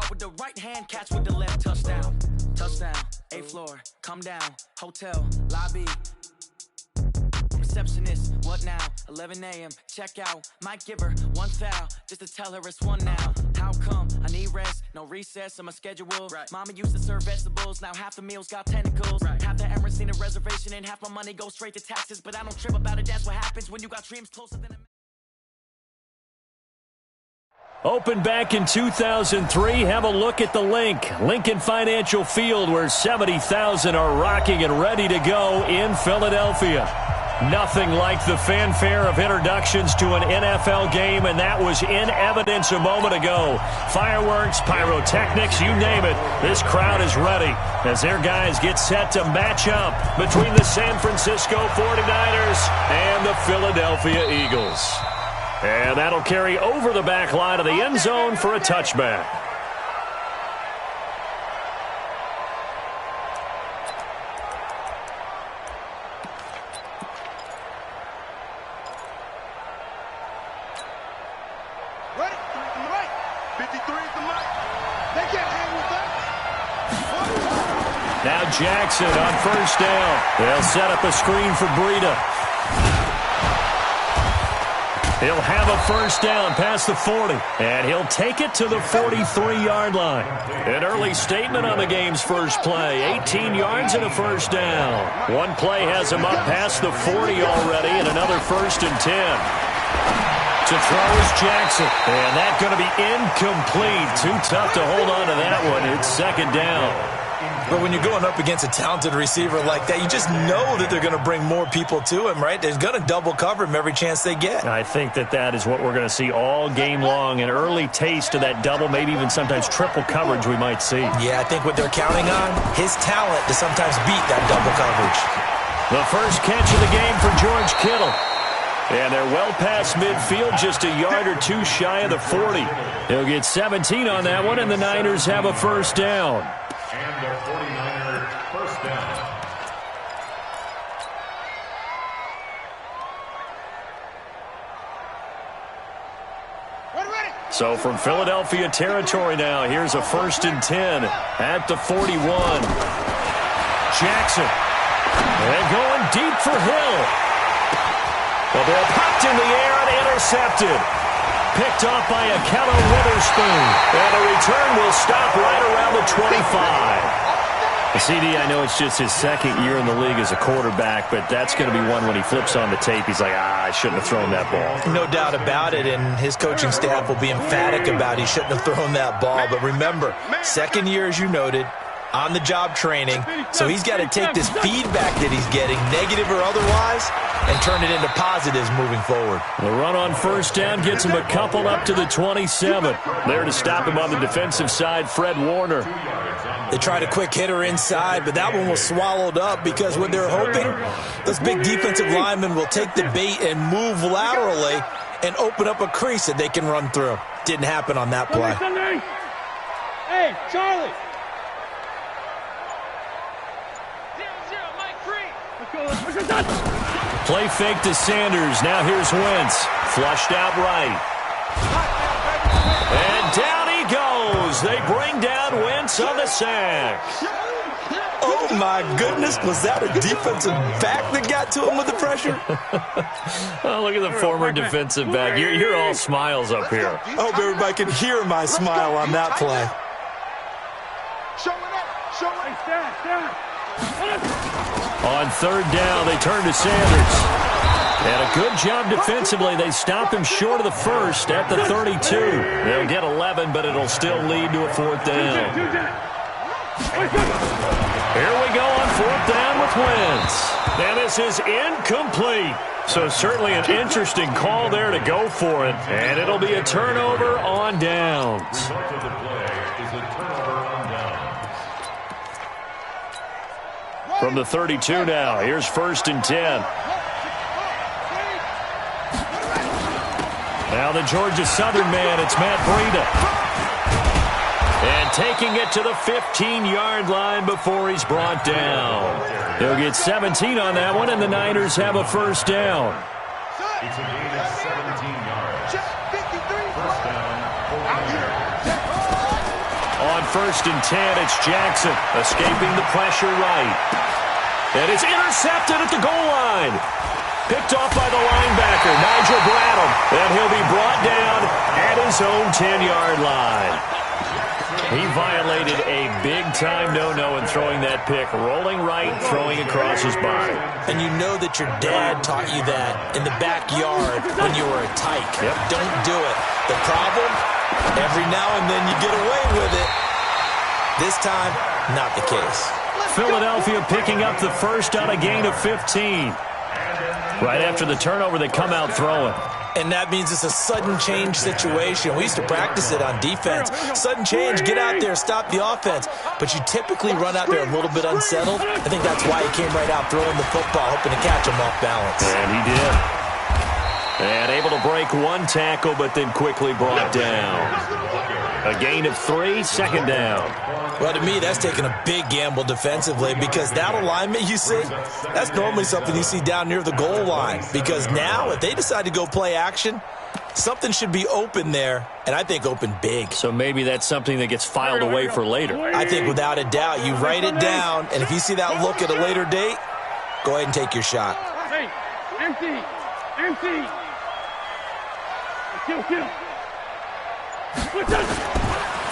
up with the right hand, catch with the left. Touchdown, touchdown, 8th floor, come down, hotel, lobby. Receptionist, what now? 11 a.m. Check out. Might give her one foul just to tell her it's one now. How come? I need rest, no recess on my schedule. Right. Mama used to serve vegetables, now half the meals got tentacles. Right. Half the Emirates seen a reservation and half my money goes straight to taxes. But I don't trip about it, that's what happens when you got dreams closer than a... Opened back in 2003, have a look at the link. Lincoln Financial Field, where 70,000 are rocking and ready to go in Philadelphia. Nothing like the fanfare of introductions to an NFL game, and that was in evidence a moment ago. Fireworks, pyrotechnics, you name it. This crowd is ready as their guys get set to match up between the San Francisco 49ers and the Philadelphia Eagles. And that'll carry over the back line of the end zone for a touchback. Now Jackson on first down. They'll set up a screen for Breida. He'll have a first down past the 40, and he'll take it to the 43-yard line. An early statement on the game's first play. 18 yards and a first down. One play has him up past the 40 already, and another 1st and 10. To throw is Jackson, and that's going to be incomplete. Too tough to hold on to that one. It's 2nd down. But when you're going up against a talented receiver like that, you just know that they're going to bring more people to him, right? They're going to double cover him every chance they get. I think that is what we're going to see all game long. An early taste of that double, maybe even sometimes triple coverage we might see. Yeah, I think what they're counting on, his talent to sometimes beat that double coverage. The first catch of the game for George Kittle. And they're well past midfield, just a yard or two shy of the 40. He'll get 17 on that one, and the Niners have a first down. And their 49er first down. So from Philadelphia territory now, here's a 1st and 10 at the 41. Jackson. And going deep for Hill. The ball popped in the air and intercepted. Picked off by Akello Witherspoon. And the return will stop right around the 25. CD, I know it's just his 2nd year in the league as a quarterback, but that's going to be one when he flips on the tape. He's like, I shouldn't have thrown that ball. No doubt about it, and his coaching staff will be emphatic about he shouldn't have thrown that ball. But remember, 2nd year, as you noted, on-the-job training, so he's got to take this feedback that he's getting, negative or otherwise, and turn it into positives moving forward. The run on first down gets him a couple up to the 27. There to stop him on the defensive side, Fred Warner. They tried a quick hitter inside, but that one was swallowed up because what they're hoping, those big defensive linemen will take the bait and move laterally and open up a crease that they can run through. Didn't happen on that play. Hey, Charlie. Play fake to Sanders. Now here's Wentz. Flushed out right. And down he goes. They bring down Wentz on the sack. Oh, my goodness. Was that a defensive back that got to him with the pressure? Oh, look at the former defensive back. You're all smiles up here. I hope everybody can hear my smile on that play. On 3rd down, they turn to Sanders. And a good job defensively. They stop him short of the 1st at the 32. They'll get 11, but it'll still lead to a 4th down. Here we go on 4th down with Wentz. And this is incomplete. So certainly an interesting call there to go for it. And it'll be a turnover on downs. From the 32 now, here's 1st and 10. Now the Georgia Southern man, it's Matt Breida. And taking it to the 15-yard line before he's brought down. He'll get 17 on that one, and the Niners have a first down. It's a gain of 17 yards. First down, 49ers. 1st and 10. It's Jackson escaping the pressure right. And it's intercepted at the goal line. Picked off by the linebacker, Nigel Bradham. And he'll be brought down at his own 10-yard line. He violated a big-time no-no in throwing that pick. Rolling right, throwing across his body. And you know that your dad taught you that in the backyard when you were a tyke. Yep. Don't do it. The problem, every now and then you get away with it. This time, not the case. Philadelphia picking up the first on a gain of 15. Right after the turnover, they come out throwing. And that means it's a sudden change situation. We used to practice it on defense. Sudden change, get out there, stop the offense. But you typically run out there a little bit unsettled. I think that's why he came right out throwing the football, hoping to catch him off balance. And he did. And able to break one tackle, but then quickly brought down. A gain of 3, 2nd down. Well, to me, that's taking a big gamble defensively because that alignment you see, that's normally something you see down near the goal line. Because now, if they decide to go play action, something should be open there, and I think open big. So maybe that's something that gets filed away for later. I think without a doubt, you write it down, and if you see that look at a later date, go ahead and take your shot. Hey, empty. Kill.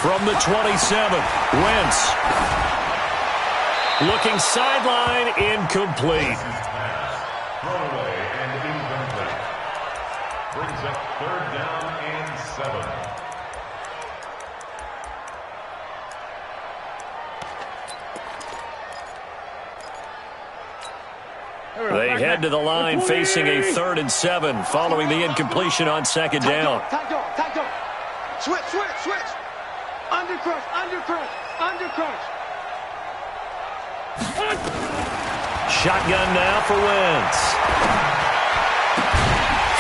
From the 27, Wentz. Looking sideline, incomplete. Throwaway and incomplete. Brings up 3rd down and 7. They head to the line facing a 3rd and 7 following the incompletion on 2nd down. Tight dog. Switch. Undercrush. Shotgun now for Wentz.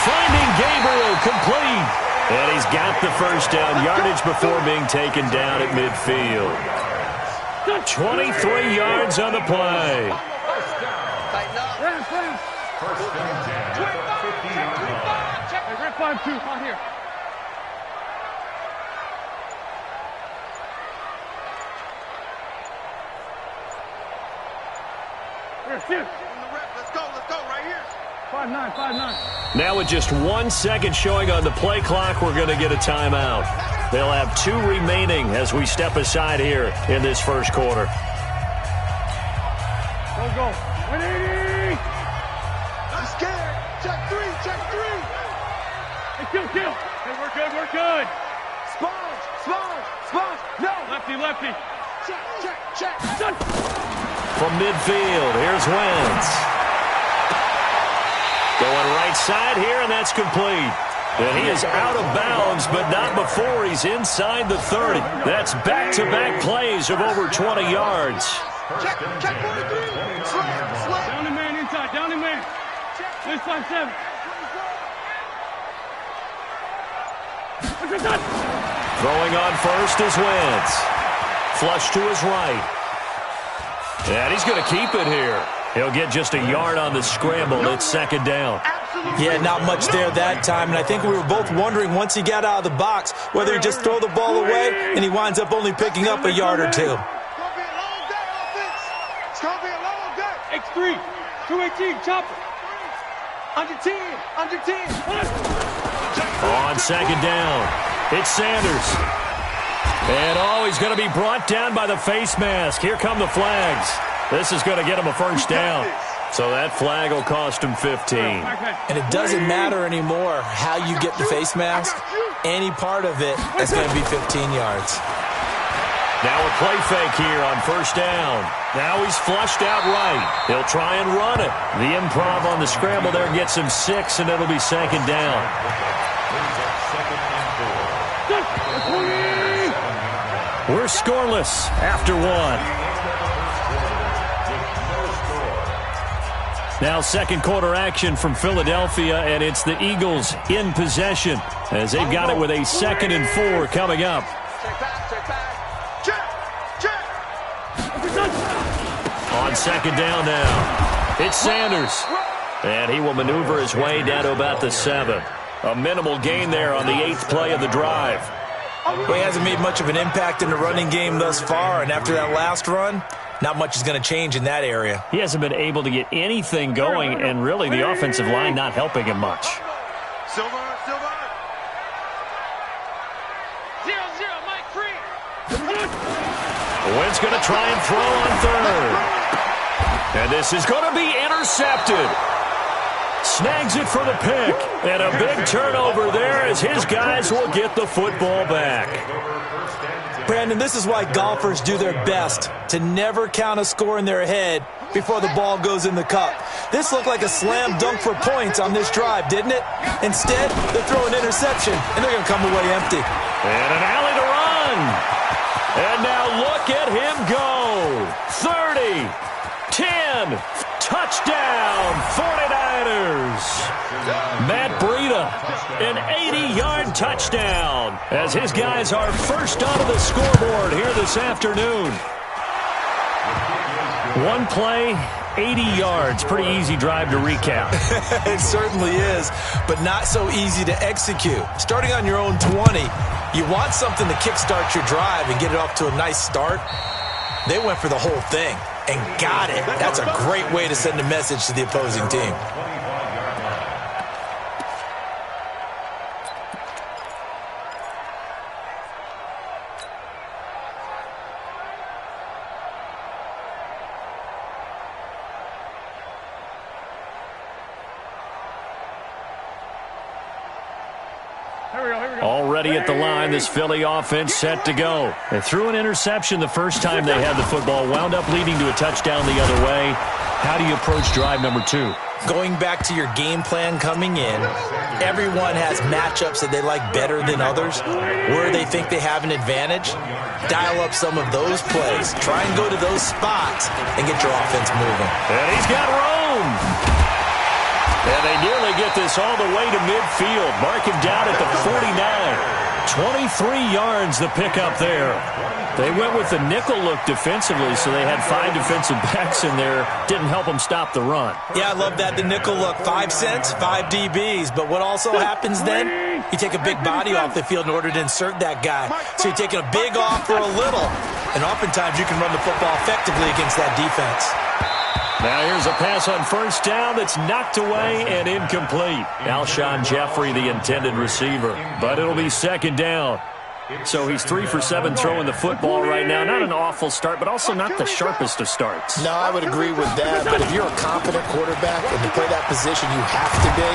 Finding Gabriel, complete. And he's got the first down yardage before being taken down at midfield. 23 yards on the play. First and 10 at the 50-yard line. Hey, red 5-2, on here. Here. Let's go, right here. 5-9. Now with just 1 second showing on the play clock, we're going to get a timeout. They'll have 2 remaining as we step aside here in this first quarter. Go. 180. I'm scared. Check 3. Hey, kill. Hey, we're good. Sponge. No. Lefty. Check. From midfield, here's Wentz. Going right side here, and that's complete. And he is out of bounds, but not before he's inside the 30. That's back-to-back plays of over 20 yards. Check 1 3. Down the man inside. This 5-7. Throwing on first is Wentz. Flush to his right. And he's going to keep it here. He'll get just a yard on the scramble. It's 2nd down. Yeah, not much there that time, and I think we were both wondering once he got out of the box whether he'd just throw the ball away, and he winds up only picking up a yard or 2. It's going to be a long day. X3, 218, chopper. Under 10. On 2nd down, it's Sanders. And he's going to be brought down by the face mask. Here come the flags. This is going to get him a first down. So that flag will cost him 15. And it doesn't matter anymore how you get the face mask. Any part of it is going to be 15 yards. Now a play fake here on first down. Now he's flushed out right. He'll try and run it. The improv on the scramble there gets him 6, and it'll be 2nd down. We're scoreless after 1. Now 2nd quarter action from Philadelphia, and it's the Eagles in possession as they've got it with a 2nd and 4 coming up. On 2nd down now, it's Sanders. And he will maneuver his way down to about the 7. A minimal gain there on the 8th play of the drive. Well, he hasn't made much of an impact in the running game thus far, and after that last run, not much is going to change in that area. He hasn't been able to get anything going, and really the offensive line not helping him much. Silver. 0-0, Mike free. Wynn's going to try and throw on third. And this is going to be intercepted. Snags it for the pick. And a big turnover there as his guys will get the football back. Brandon, this is why golfers do their best to never count a score in their head before the ball goes in the cup. This looked like a slam dunk for points on this drive, didn't it? Instead, they throw an interception, and they're going to come away empty. And an alley to run. And now look at him go. 30, 10, touchdown, 49ers. Matt Breida, an 80-yard touchdown as his guys are first onto the scoreboard here this afternoon. One play, 80 yards. Pretty easy drive to recap. It certainly is, but not so easy to execute. Starting on your own 20, you want something to kickstart your drive and get it off to a nice start. They went for the whole thing and got it. That's a great way to send a message to the opposing team. Already at the line, this Philly offense set to go. They threw an interception the first time they had the football, wound up leading to a touchdown the other way. How do you approach drive number 2? Going back to your game plan coming in, everyone has matchups that they like better than others. Where they think they have an advantage, dial up some of those plays. Try and go to those spots and get your offense moving. And he's got room. And they nearly get this all the way to midfield. Mark him down at the 49. 23 yards the pickup there. They went with the nickel look defensively, so they had 5 defensive backs in there. Didn't help them stop the run. Yeah, I love that, the nickel look. 5 cents, 5 DBs. But what also happens then? You take a big body off the field in order to insert that guy. So you're taking a big off for a little. And oftentimes you can run the football effectively against that defense. Now here's a pass on first down that's knocked away and incomplete. Alshon Jeffrey, the intended receiver. But it'll be second down. So he's 3 for 7 throwing the football right now. Not an awful start, but also not the sharpest of starts. No, I would agree with that. But if you're a confident quarterback and to play that position, you have to be.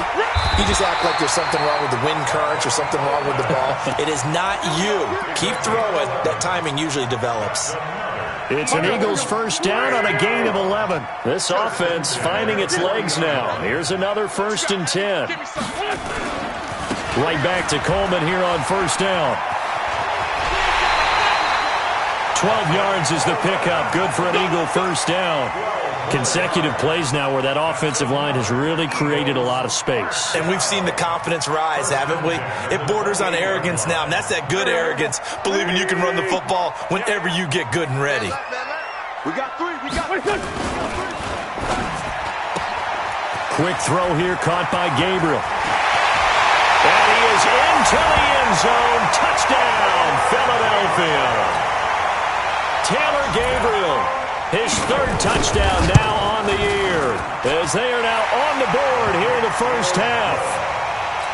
You just act like there's something wrong with the wind currents or something wrong with the ball. It is not you. Keep throwing. That timing usually develops. It's an Eagles first down on a gain of 11. This offense finding its legs now. Here's another 1st and 10. Right back to Coleman here on first down. 12 yards is the pickup. Good for an Eagle first down. Consecutive plays now where that offensive line has really created a lot of space. And we've seen the confidence rise, haven't we? It borders on arrogance now, and that's that good arrogance, believing you can run the football whenever you get good and ready. We got 3. Quick throw here caught by Gabriel. And he is into the end zone. Touchdown, Philadelphia. Taylor Gabriel, his 3rd touchdown now on the year, as they are now on the board here in the first half.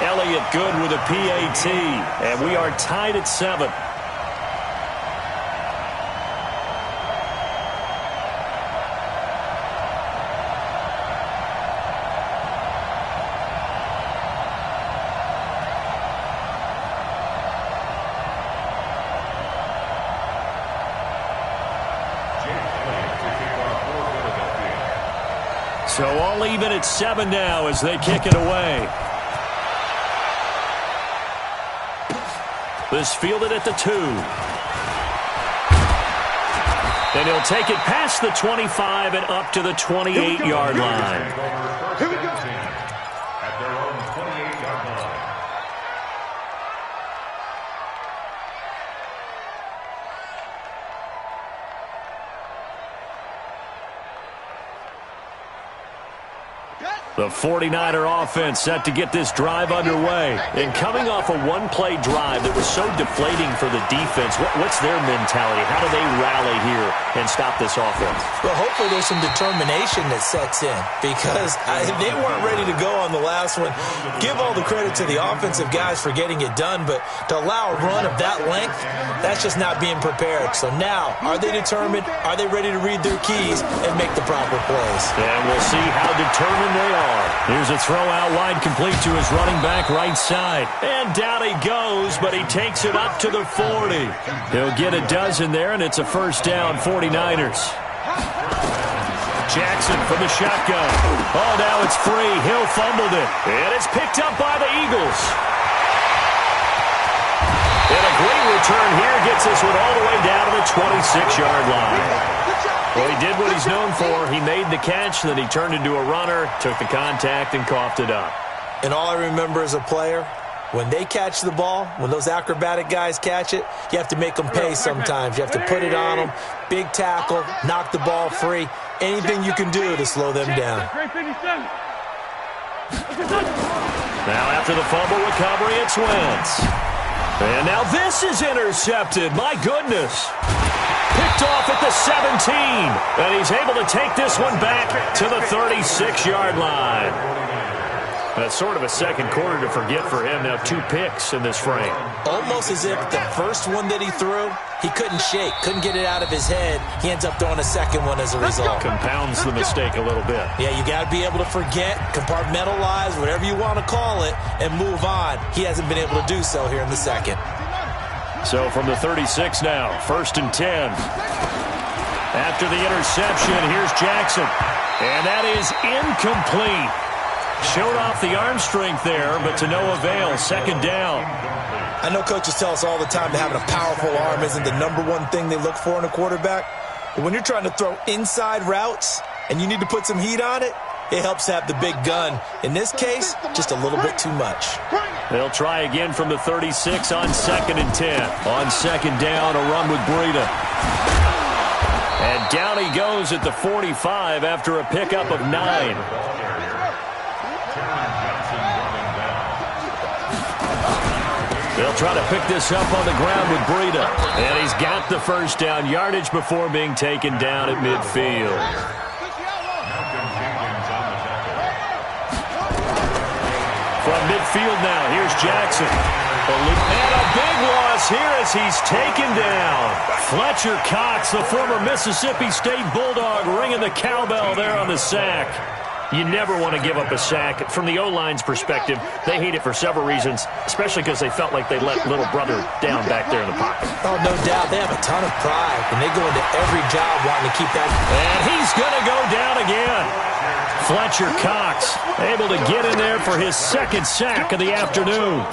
Elliott Good with a PAT, and we are tied at 7. So all even at 7 now as they kick it away. This fielded at the 2. And he'll take it past the 25 and up to the 28-yard line. Here we go. At their own 28-yard line. The 49er offense set to get this drive underway. And coming off a one-play drive that was so deflating for the defense, what's their mentality? How do they rally here and stop this offense? Well, hopefully there's some determination that sets in because they weren't ready to go on the last one. Give all the credit to the offensive guys for getting it done, but to allow a run of that length, that's just not being prepared. So now, are they determined? Are they ready to read their keys and make the proper plays? And we'll see how determined they are. Here's a throw out wide, complete to his running back right side. And down he goes, but he takes it up to the 40. He'll get a dozen there, and it's a first down, 49ers. Jackson from the shotgun. Oh, now it's free. Hill fumbled it. And it's picked up by the Eagles. And a great return here gets this one all the way down to the 26-yard line. Well, he did what he's known for. He made the catch, then he turned into a runner, took the contact, and coughed it up. And all I remember as a player, when they catch the ball, when those acrobatic guys catch it, you have to make them pay sometimes. You have to put it on them. Big tackle, knock the ball free. Anything you can do to slow them down. Now after the fumble recovery, it's Wentz. And now this is intercepted. My goodness. Picked off at the 17. And he's able to take this one back to the 36-yard line. That's sort of a second quarter to forget for him. Now 2 picks in this frame. Almost as if the first one that he threw, he couldn't shake, couldn't get it out of his head. He ends up throwing a second one as a result. Compounds the mistake a little bit. Yeah, you got to be able to forget, compartmentalize, whatever you want to call it, and move on. He hasn't been able to do so here in the second. So from the 36 now, 1st and 10. After the interception, here's Jackson. And that is incomplete. Showed off the arm strength there, but to no avail. Second down. I know coaches tell us all the time that having a powerful arm isn't the #1 thing they look for in a quarterback. But when you're trying to throw inside routes and you need to put some heat on it, it helps have the big gun. In this case, just a little bit too much. They'll try again from the 36 on 2nd and 10. On second down, a run with Breida. And down he goes at the 45 after a pickup of 9. They'll try to pick this up on the ground with Breida. And he's got the first down yardage before being taken down at midfield. From midfield now, here's Jackson. And a big loss here as he's taken down. Fletcher Cox, the former Mississippi State Bulldog, ringing the cowbell there on the sack. You never want to give up a sack. From the O-line's perspective, they hate it for several reasons, especially because they felt like they let little brother down back there in the pocket. Oh, no doubt. They have a ton of pride, and they go into every job wanting to keep that. And he's going to go down again. Fletcher Cox able to get in there for his second sack of the afternoon.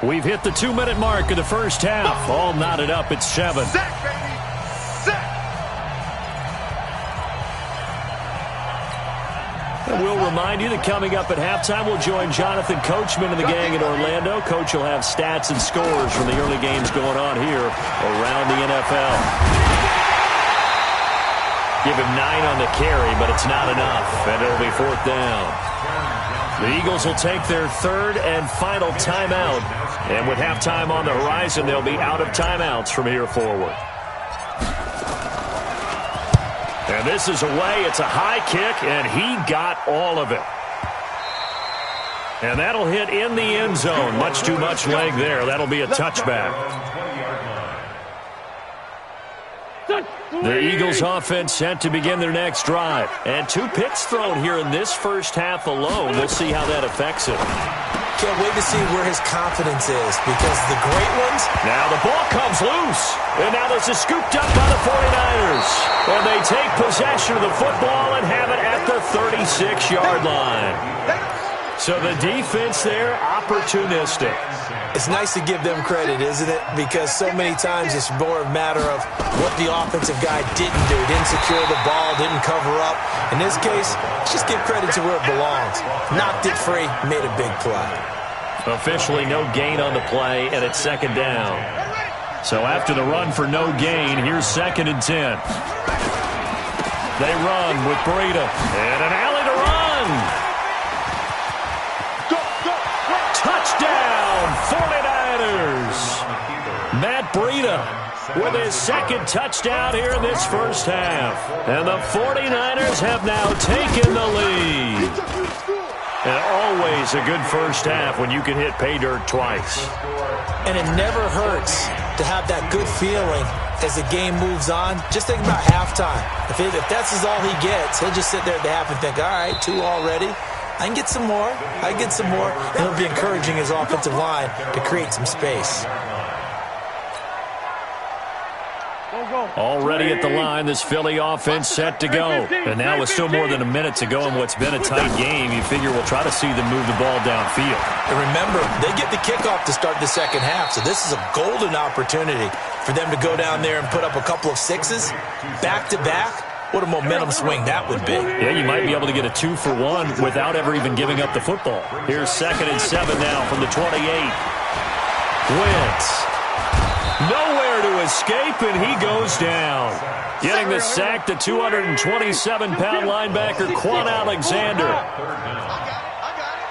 We've hit the 2-minute mark of the first half. All knotted up at 7. And we'll remind you that coming up at halftime, we'll join Jonathan Coachman and the gang in Orlando. Coach will have stats and scores from the early games going on here around the NFL. Give him 9 on the carry, but it's not enough, and it'll be 4th down. The Eagles will take their 3rd and final timeout. And with halftime on the horizon, they'll be out of timeouts from here forward. And this is away. It's a high kick, and he got all of it. And that'll hit in the end zone. Much too much leg there. That'll be a touchback. The Eagles offense set to begin their next drive. And 2 picks thrown here in this first half alone. We'll see how that affects him. Can't wait to see where his confidence is, because the great ones. Now the ball comes loose. And now this is scooped up by the 49ers. And they take possession of the football and have it at the 36-yard line. So the defense there, opportunistic. It's nice to give them credit, isn't it? Because so many times it's more a matter of what the offensive guy didn't do. Didn't secure the ball, didn't cover up. In this case, just give credit to where it belongs. Knocked it free, made a big play. Officially no gain on the play, and it's 2nd down. So after the run for no gain, here's 2nd and 10. They run with Breida. And an alley to run. Touchdown, 49ers. Matt Breida with his 2nd touchdown here in this first half. And the 49ers have now taken the lead. And always a good first half when you can hit pay dirt twice. And it never hurts to have that good feeling as the game moves on. Just think about halftime. If that's all he gets, he'll just sit there at the half and think, all right, 2 already. I can get some more. I can get some more. And he'll be encouraging his offensive line to create some space. Already at the line, this Philly offense set to go. And now with still more than a minute to go in what's been a tight game, you figure we'll try to see them move the ball downfield. And remember, they get the kickoff to start the second half, so this is a golden opportunity for them to go down there and put up a couple of 6s back-to-back. What a momentum swing that would be. Yeah, you might be able to get a 2-for-1 without ever even giving up the football. Here's 2nd and 7 now from the 28. Wentz. Nowhere to escape, and he goes down. Getting the sack, the 227-pound linebacker, Quan Alexander. I got it.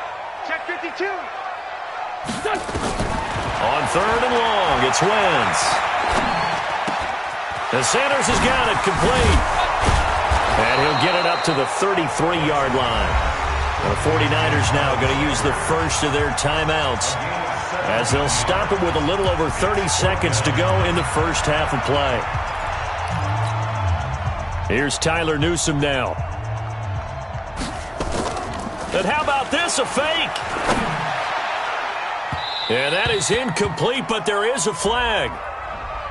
Check 52. On 3rd and long, it's Wentz. And Sanders has got it complete. And he'll get it up to the 33-yard line. The 49ers now going to use the first of their timeouts as they'll stop it with a little over 30 seconds to go in the first half of play. Here's Tyler Newsome now. And how about this, a fake? And that is incomplete, but there is a flag.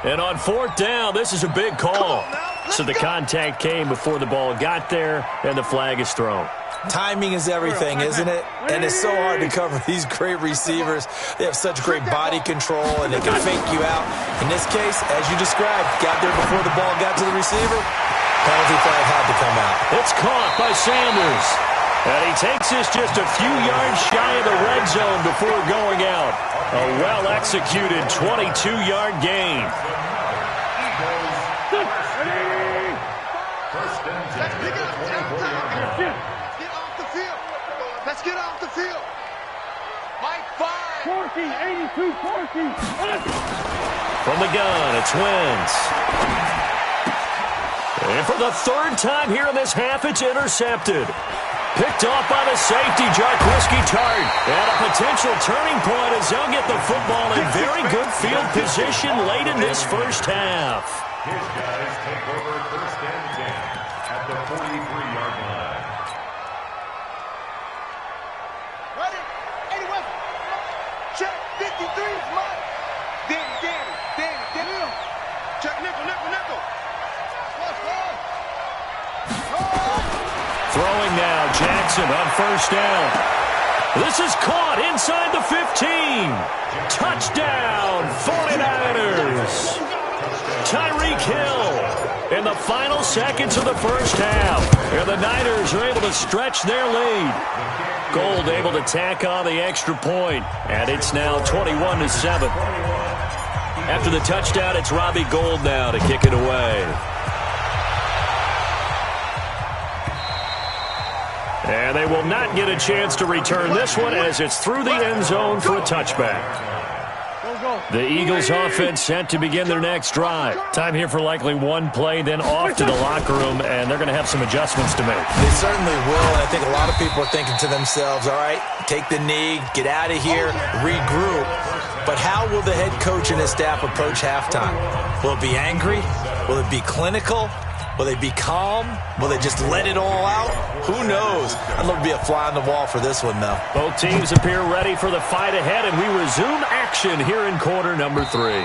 And on 4th down, this is a big call. So the contact came before the ball got there, and the flag is thrown. Timing is everything, isn't it? And it's so hard to cover these great receivers. They have such great body control, and they can fake you out. In this case, as you described, got there before the ball got to the receiver. Penalty flag had to come out. It's caught by Sanders. And he takes this just a few yards shy of the red zone before going out. A well-executed 22-yard gain. Let's get off the field. Mike 5. 82, 14. From the gun, it's Wentz. And for the 3rd time here in this half, it's intercepted. Picked off by the safety, Jarquiski Tart. And a potential turning point as they'll get the football in very good field position late in this first half. His guys take over 1st and 10 at the 43-yard line. Ready? 81. Check 53 is mine. Danny. Check nickel. Throwing now, Jackson on 1st down. This is caught inside the 15. Touchdown, 49ers. Tyreek Hill in the final seconds of the first half. And the Niners are able to stretch their lead. Gold able to tack on the extra point. And it's now 21-7. After the touchdown, it's Robbie Gould now to kick it away. And they will not get a chance to return this one as it's through the end zone for a touchback. The Eagles offense set to begin their next drive. Time here for likely one play, then off to the locker room, and they're going to have some adjustments to make. They certainly will, and I think a lot of people are thinking to themselves, all right, take the knee, get out of here, regroup. But how will the head coach and his staff approach halftime? Will it be angry? Will it be clinical? Will they be calm? Will they just let it all out? Who knows? I'd love to be a fly on the wall for this one, though. Both teams appear ready for the fight ahead, and we resume action here in quarter number 3.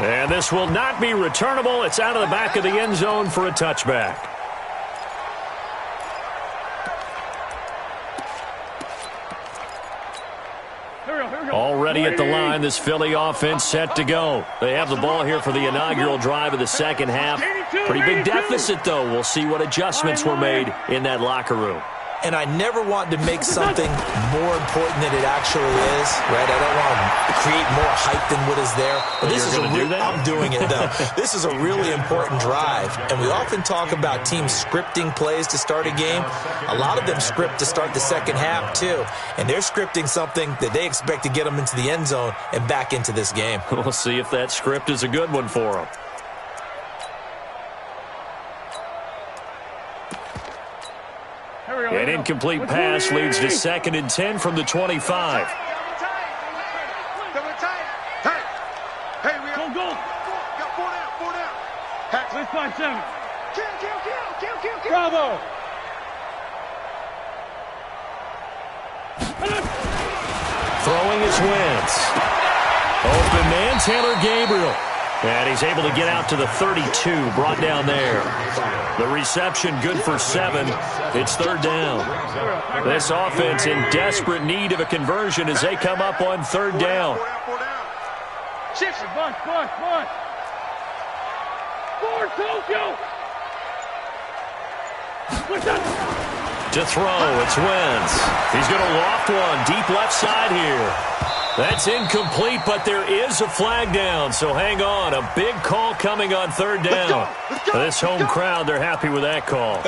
And this will not be returnable. It's out of the back of the end zone for a touchback. Already at the line, this Philly offense set to go. They have the ball here for the inaugural drive of the second half. Pretty big deficit, though. We'll see what adjustments were made in that locker room. And I never want to make something more important than it actually is, right? I don't want to create more hype than what is there. But this is I'm doing it, though. This is a really important drive, and we often talk about teams scripting plays to start a game. A lot of them script to start the second half, too, and they're scripting something that they expect to get them into the end zone and back into this game. We'll see if that script is a good one for them. An incomplete pass leads to 2nd and 10 from the 25. Let's find 7. Kill. Bravo. Throwing is Wentz. Open man, Taylor Gabriel. And he's able to get out to the 32, brought down there. The reception good for 7. It's 3rd down. This offense in desperate need of a conversion as they come up on 3rd down. Bunt. To throw, it's Wentz. He's going to loft one deep left side here. That's incomplete, but there is a flag down, so hang on. A big call coming on 3rd down. This home crowd, they're happy with that call.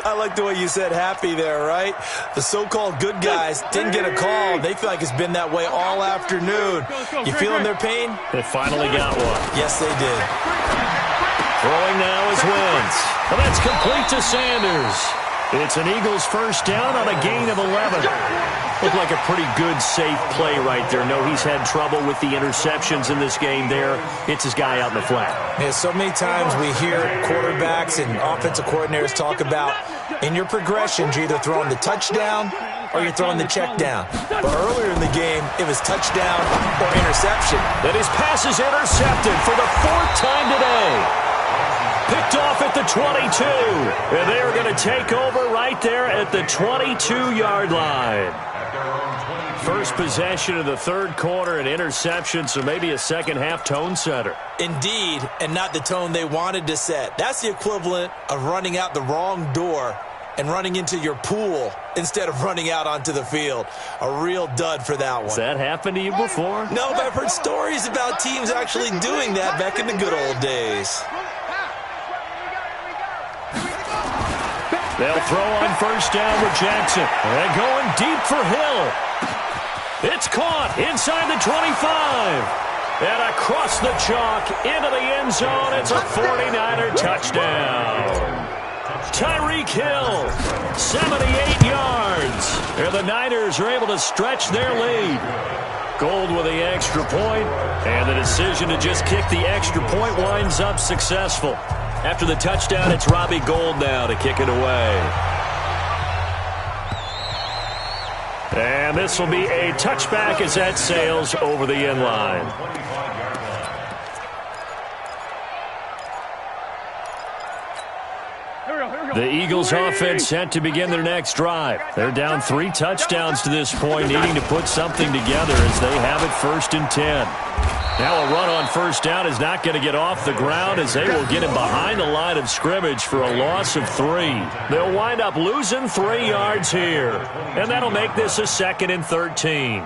I like the way you said happy there, right? The so-called good guys didn't get a call. They feel like it's been that way all afternoon. You feeling their pain? They finally got one. Yes, they did. Throwing now is Wentz. Well, that's complete to Sanders. It's an Eagles first down on a gain of 11. Looked like a pretty good, safe play right there. No, he's had trouble with the interceptions in this game there. It's his guy out in the flat. Yeah, so many times we hear quarterbacks and offensive coordinators talk about in your progressions, you're either throwing the touchdown or you're throwing the check down. But earlier in the game, it was touchdown or interception. And his pass is intercepted for the 4th time today. Picked off at the 22. And they are going to take over right there at the 22-yard line. First possession of the 3rd quarter, an interception, so maybe a second-half tone setter. Indeed, and not the tone they wanted to set. That's the equivalent of running out the wrong door and running into your pool instead of running out onto the field. A real dud for that one. Has that happened to you before? No, but I've heard stories about teams actually doing that back in the good old days. They'll throw on first down with Jackson. And going deep for Hill. It's caught inside the 25. And across the chalk into the end zone. It's a 49er touchdown. Tyreek Hill, 78 yards. And the Niners are able to stretch their lead. Gold with the extra point, and the decision to just kick the extra point winds up successful. After the touchdown, it's Robbie Gould now to kick it away. And this will be a touchback as that sails over the end line. The Eagles offense set to begin their next drive. They're down 3 touchdowns to this point, needing to put something together as they have it 1st and 10. Now a run on first down is not going to get off the ground as they will get him behind the line of scrimmage for a loss of 3. They'll wind up losing 3 yards here. And that'll make this a 2nd and 13.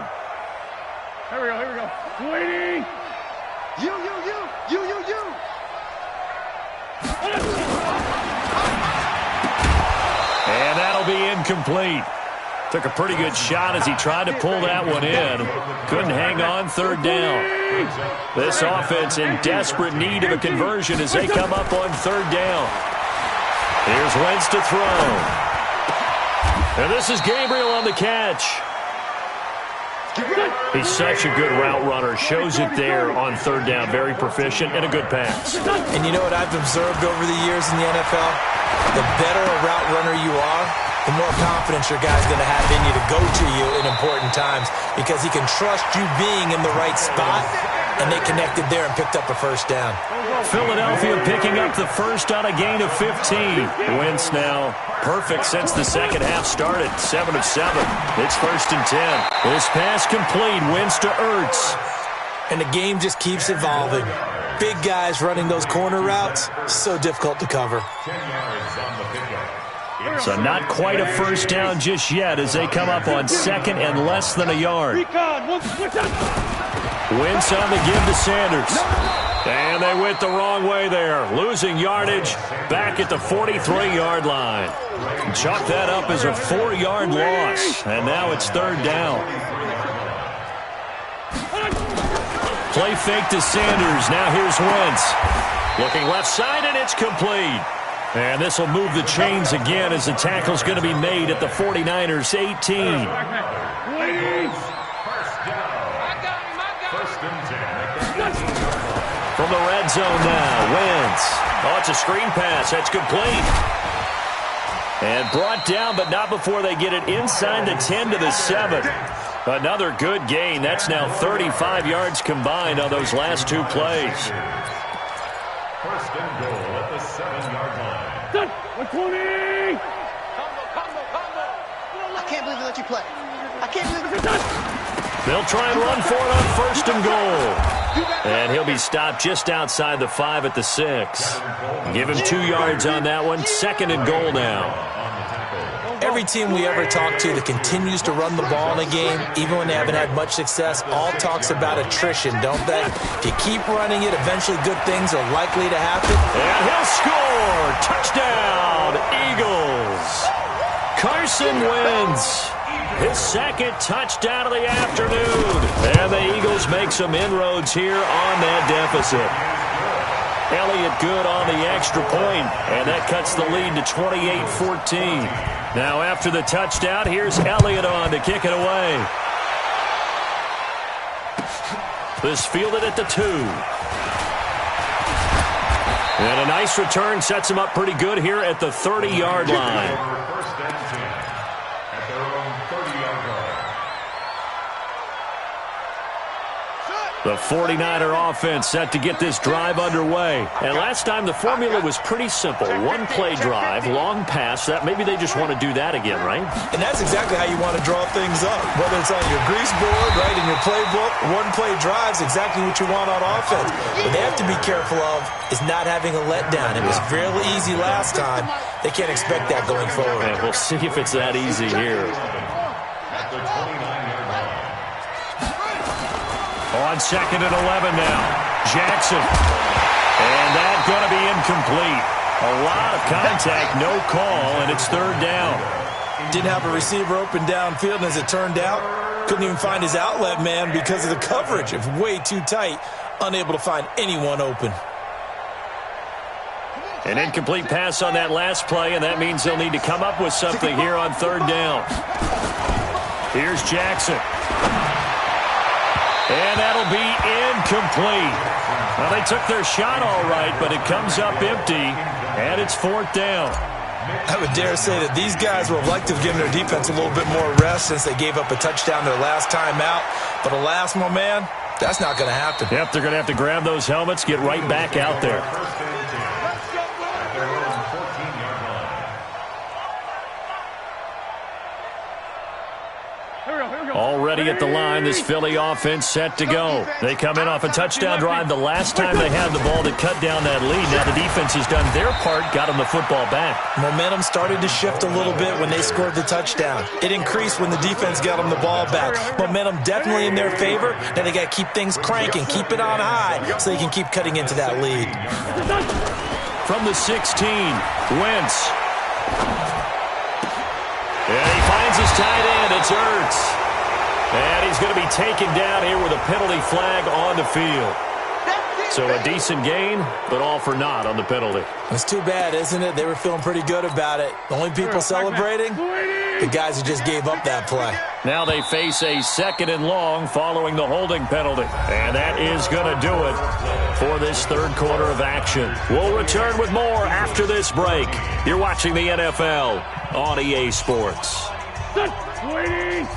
Here we go. Waiting. You. And that'll be incomplete. Took a pretty good shot as he tried to pull that one in. Couldn't hang on 3rd down. This offense in desperate need of a conversion as they come up on 3rd down. Here's Wentz to throw. And this is Gabriel on the catch. He's such a good route runner. Shows it there on 3rd down. Very proficient and a good pass. And you know what I've observed over the years in the NFL? The better a route runner you are, the more confidence your guy's going to have in you to go to you in important times because he can trust you being in the right spot, and they connected there and picked up a first down. Philadelphia picking up the first on a gain of 15. Wentz now perfect since the second half started. 7 of 7. It's 1st and 10. This pass complete. Wentz to Ertz. And the game just keeps evolving. Big guys running those corner routes, so difficult to cover. 10 yards on the pickup. So not quite a first down just yet as they come up on second and less than a yard. Wentz on the give to Sanders. And they went the wrong way there. Losing yardage back at the 43-yard line. Chalk that up as a 4-yard loss. And now it's third down. Play fake to Sanders. Now here's Wentz. Looking left side, and it's complete. And this will move the chains again as the tackle's going to be made at the 49ers' 18. From the red zone now, Wentz. Oh, it's a screen pass. That's complete. And brought down, but not before they get it inside the 10 to the 7. Another good gain. That's now 35 yards combined on those last two plays. First and goal at the 7-yard line. 120! I can't believe they let you play. I can't believe it's done. They'll try and run for it on first and goal. And he'll be stopped just outside the 5 at the 6. Give him 2 yards on that one. Second and goal now. Every team we ever talk to that continues to run the ball in a game, even when they haven't had much success, all talks about attrition, don't they? If you keep running it, eventually good things are likely to happen. And he'll score! Touchdown, Eagles! Carson Wentz, his second touchdown of the afternoon. And the Eagles make some inroads here on that deficit. Elliott good on the extra point, and that cuts the lead to 28-14. Now after the touchdown, here's Elliott on to kick it away. This fielded at the 2. And a nice return sets him up pretty good here at the 30-yard line. First and 10 at their own 30-yard line. The 49er offense set to get this drive underway. And last time the formula was pretty simple. One-play drive, long pass. That maybe they just want to do that again, right? And that's exactly how you want to draw things up. Whether it's on your grease board, right, in your playbook, one-play drive's exactly what you want on offense. What they have to be careful of is not having a letdown. It was really easy last time. They can't expect that going forward. And we'll see if it's that easy here. At the 29-yard line. On second and 11 now. Jackson. And that's going to be incomplete. A lot of contact, no call, and it's third down. Didn't have a receiver open downfield, and as it turned out, couldn't even find his outlet man because of the coverage. It was way too tight, unable to find anyone open. An incomplete pass on that last play, and that means they'll need to come up with something here on third down. Here's Jackson. And that'll be incomplete. Well, they took their shot all right, but it comes up empty, and it's fourth down. I would dare say that these guys would have liked to have given their defense a little bit more rest since they gave up a touchdown their last time out. But alas, my man, that's not going to happen. Yep, they're going to have to grab those helmets, get right back out there. First and 10 at their own 14-yard line. Already at the line, this Philly offense set to go. They come in off a touchdown drive the last time they had the ball to cut down that lead. Now the defense has done their part, got them the football back. Momentum started to shift a little bit when they scored the touchdown. It increased when the defense got them the ball back. Momentum definitely in their favor. Now they got to keep things cranking, keep it on high so they can keep cutting into that lead. From the 16, Wentz. And he finds his tight end. It's Ertz. And he's going to be taken down here with a penalty flag on the field. So a decent gain, but all for naught on the penalty. It's too bad, isn't it? They were feeling pretty good about it. The only people celebrating, the guys who just gave up that play. Now they face a second and long following the holding penalty. And that is going to do it for this third quarter of action. We'll return with more after this break. You're watching the NFL on EA Sports. 20!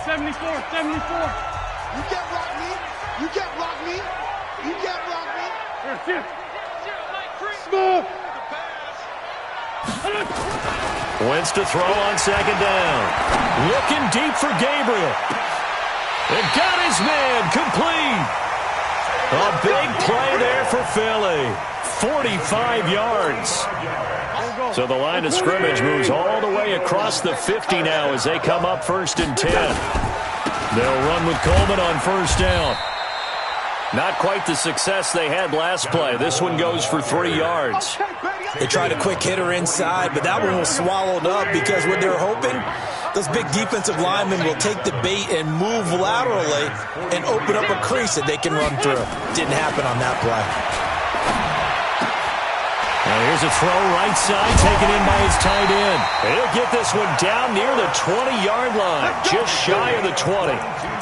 74, 74. You can't block me. You can't block me. You can't block me. Smooth. Wentz to throw on second down. Looking deep for Gabriel. And got his man complete. A big play there for Philly. 45 yards. So the line of scrimmage moves all the way across the 50 now as they come up 1st and 10. They'll run with Coleman on 1st down. Not quite the success they had last play. This one goes for 3 yards. They tried a quick hitter inside, but that one was swallowed up because what they're hoping, those big defensive linemen will take the bait and move laterally and open up a crease that they can run through. Didn't happen on that play. And here's a throw right side, taken in by his tight end. He'll get this one down near the 20-yard line, just shy of the 20.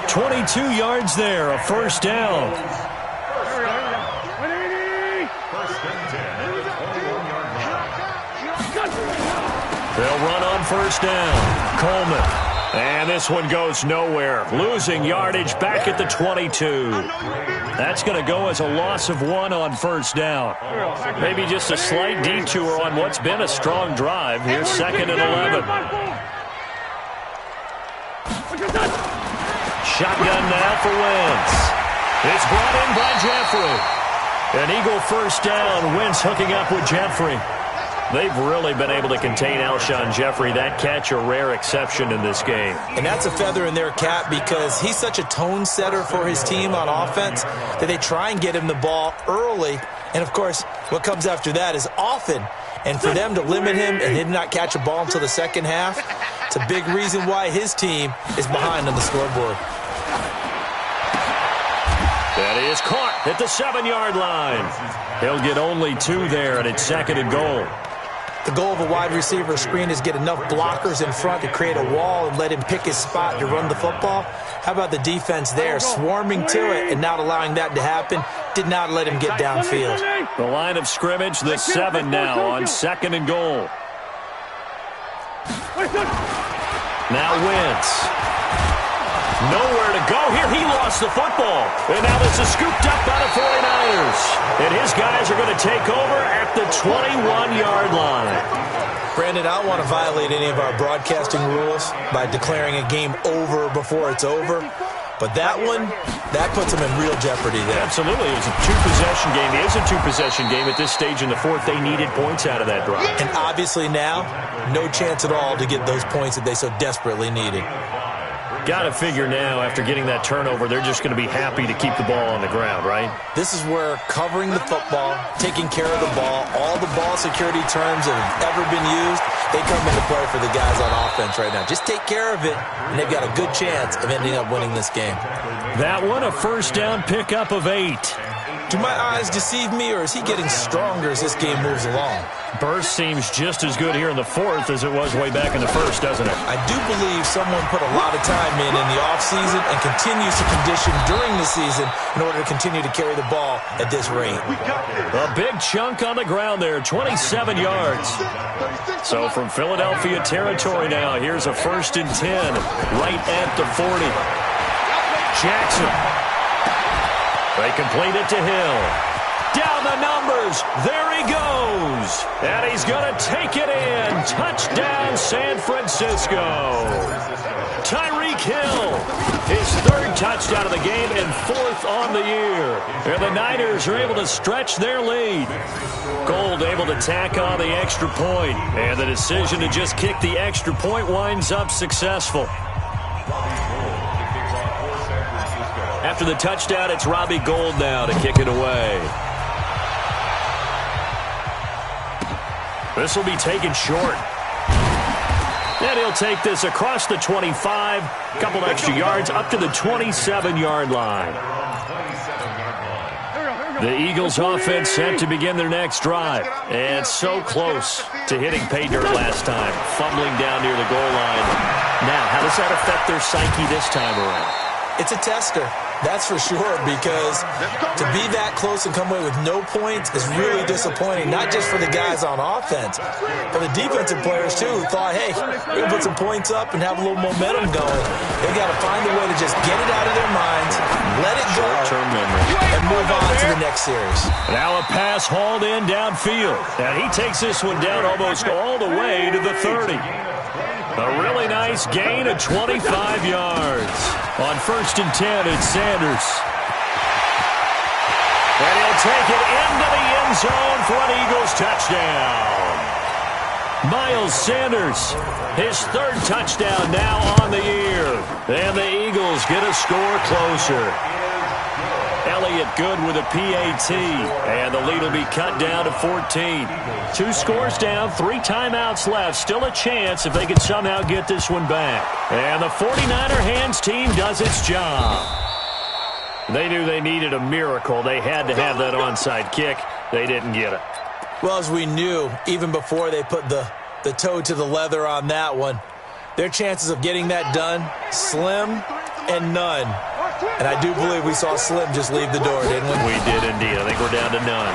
22 yards there, a 1st down. They'll run on 1st down. Coleman. And this one goes nowhere. Losing yardage back at the 22. That's going to go as a loss of 1 on 1st down. Maybe just a slight detour on what's been a strong drive. Here's 2nd and 11. Shotgun now for Wentz. It's brought in by Jeffrey. An Eagle 1st down. Wentz hooking up with Jeffrey. They've really been able to contain Alshon Jeffrey. That catch a rare exception in this game. And that's a feather in their cap because he's such a tone setter for his team on offense that they try and get him the ball early. And, of course, what comes after that is often. And for them to limit him and him not catch a ball until the second half, it's a big reason why his team is behind on the scoreboard. That is caught at the 7-yard line. He'll get only 2 there, and it's 2nd and goal. The goal of a wide receiver screen is get enough blockers in front to create a wall and let him pick his spot to run the football. How about the defense there, swarming to it and not allowing that to happen? Did not let him get downfield. The line of scrimmage, the 7 now on 2nd and goal. Now Wentz. Nowhere to go here. He lost the football. And now this is scooped up by the 49ers. And his guys are going to take over at the 21-yard line. Brandon, I don't want to violate any of our broadcasting rules by declaring a game over before it's over. But that one, that puts them in real jeopardy there. Absolutely. It was a 2-possession game. It is a 2-possession game at this stage in the 4th. They needed points out of that drive. And obviously now, no chance at all to get those points that they so desperately needed. Got to figure now, after getting that turnover, they're just going to be happy to keep the ball on the ground, right? This is where covering the football, taking care of the ball, all the ball security terms that have ever been used, they come into play for the guys on offense right now. Just take care of it, and they've got a good chance of ending up winning this game. That one, a 1st down pickup of 8. Do my eyes deceive me, or is he getting stronger as this game moves along? Burst seems just as good here in the 4th as it was way back in the 1st, doesn't it? I do believe someone put a lot of time in the offseason and continues to condition during the season in order to continue to carry the ball at this rate. A big chunk on the ground there, 27 yards. So from Philadelphia territory now, here's a 1st and 10 right at the 40. Jackson. They complete it to Hill. Down the numbers. There he goes. And he's going to take it in. Touchdown, San Francisco. Tyreek Hill, his 3rd touchdown of the game and 4th on the year. And the Niners are able to stretch their lead. Gold able to tack on the extra point. And the decision to just kick the extra point winds up successful. After the touchdown, it's Robbie Gould now to kick it away. This will be taken short. And he'll take this across the 25, a couple extra yards, up to the 27-yard line. The Eagles offense set to begin their next drive. And so close to hitting pay dirt last time, fumbling down near the goal line. Now, how does that affect their psyche this time around? It's a tester. That's for sure, because to be that close and come away with no points is really disappointing, not just for the guys on offense, but the defensive players, too, who thought, hey, we're going to put some points up and have a little momentum going. They got to find a way to just get it out of their minds, let it go, and move on to the next series. Now a pass hauled in downfield. And he takes this one down almost all the way to the 30. A really nice gain of 25 yards. On 1st and 10, it's Sanders. And he'll take it into the end zone for an Eagles touchdown. Miles Sanders, his third touchdown now on the year. And the Eagles get a score closer. Elliott good with a PAT. And the lead will be cut down to 14. 2 scores down, 3 timeouts left. Still a chance if they can somehow get this one back. And the 49er hands team does its job. They knew they needed a miracle. They had to have that onside kick. They didn't get it. Well, as we knew, even before they put the toe to the leather on that one, their chances of getting that done, slim and none. And I do believe we saw Slim just leave the door, didn't we? We did indeed. I think we're down to none.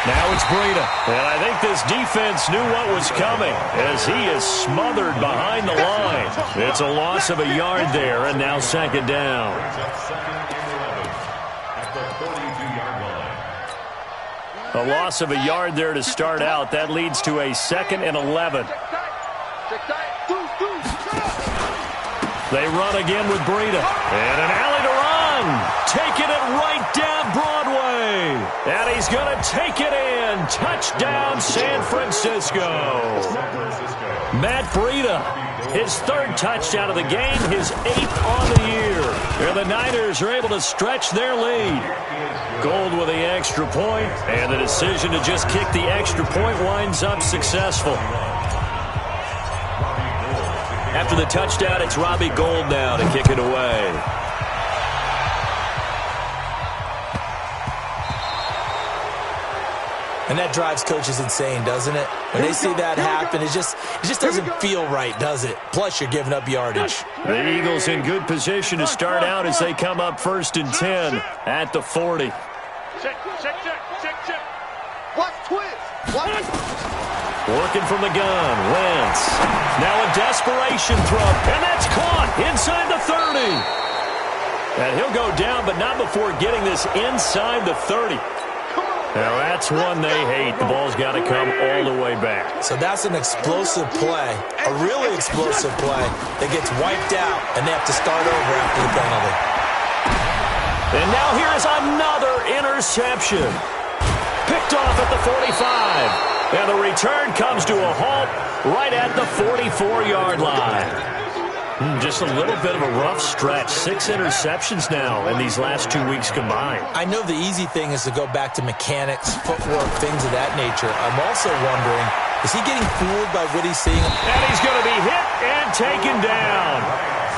Now it's Breida. And I think this defense knew what was coming as he is smothered behind the line. It's a loss of a yard there, and now second down. A loss of a yard there to start out. That leads to a 2nd and 11. They run again with Breida. And an alley to run. Taking it right down Broadway. And he's going to take it in. Touchdown, San Francisco. Matt Breida, his 3rd touchdown of the game, his 8th on the year. And the Niners are able to stretch their lead. Gold with the extra point, and the decision to just kick the extra point winds up successful. After the touchdown, it's Robbie Gould now to kick it away. And that drives coaches insane, doesn't it? When they see that happen, it just doesn't feel right, does it? Plus, you're giving up yardage. The Eagles in good position to start out as they come up 1st and 10 at the 40. Check. Watch twist. Working from the gun, Wentz. Now a desperation throw, and that's caught inside the 30. And he'll go down, but not before getting this inside the 30. Now that's one they hate. The ball's got to come all the way back. So that's an explosive play, a really explosive play that gets wiped out, and they have to start over after the penalty. And now here's another interception. Picked off at the 45. And the return comes to a halt right at the 44-yard line. Just a little bit of a rough stretch. 6 interceptions now in these last 2 weeks combined. I know the easy thing is to go back to mechanics, footwork, things of that nature. I'm also wondering, is he getting fooled by what he's seeing? And he's going to be hit and taken down.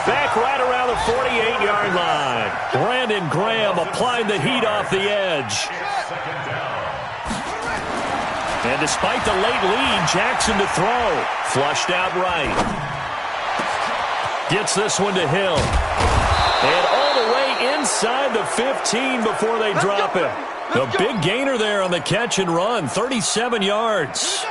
Back right around the 48-yard line. Brandon Graham applied the heat off the edge. And despite the late lead, Jackson to throw. Flushed out right. Gets this one to Hill. And all the way inside the 15 before they drop it. A big gainer there on the catch and run. 37 yards.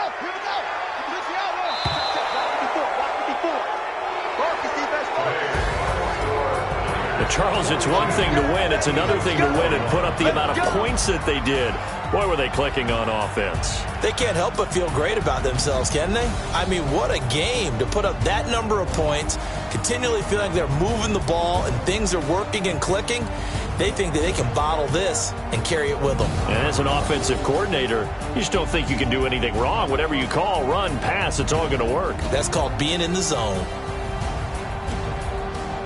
Charles, it's one thing to win. It's another thing to win and put up the amount of points that they did. Boy, were they clicking on offense. They can't help but feel great about themselves, can they? I mean, what a game to put up that number of points, continually feeling like they're moving the ball and things are working and clicking. They think that they can bottle this and carry it with them. And as an offensive coordinator, you just don't think you can do anything wrong. Whatever you call, run, pass, it's all going to work. That's called being in the zone.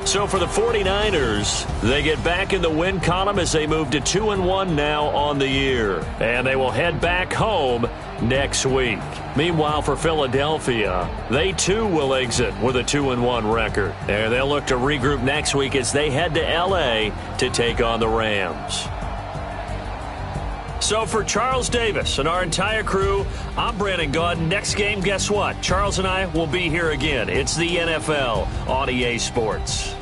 So for the 49ers, they get back in the win column as they move to 2-1 now on the year. And they will head back home next week. Meanwhile, for Philadelphia, they too will exit with a 2-1 record. And they'll look to regroup next week as they head to L.A. to take on the Rams. So for Charles Davis and our entire crew, I'm Brandon Gaudin. Next game, guess what? Charles and I will be here again. It's the NFL on EA Sports.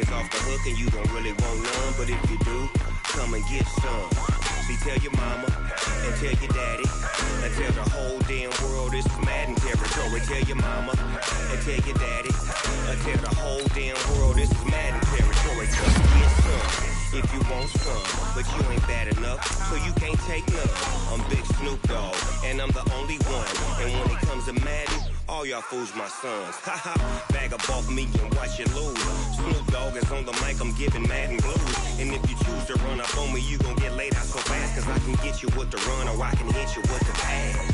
is off the hook and you don't really want none. But if you do, come and get some. See, tell your mama and tell your daddy and tell the whole damn world this is Madden territory. Tell your mama and tell your daddy and tell the whole damn world this is Madden territory. Come and get some if you want some, but you ain't bad enough, so you can't take none. I'm Big Snoop Dogg, and I'm the only one. And when it comes to Madden, all y'all fools my sons. Haha, bag up off me and watch you lose. Snoop Dogg is on the mic, I'm giving Madden blues. And if you choose to run up on me, you gon' get laid out so fast. Cause I can get you with the run or I can hit you with the pass.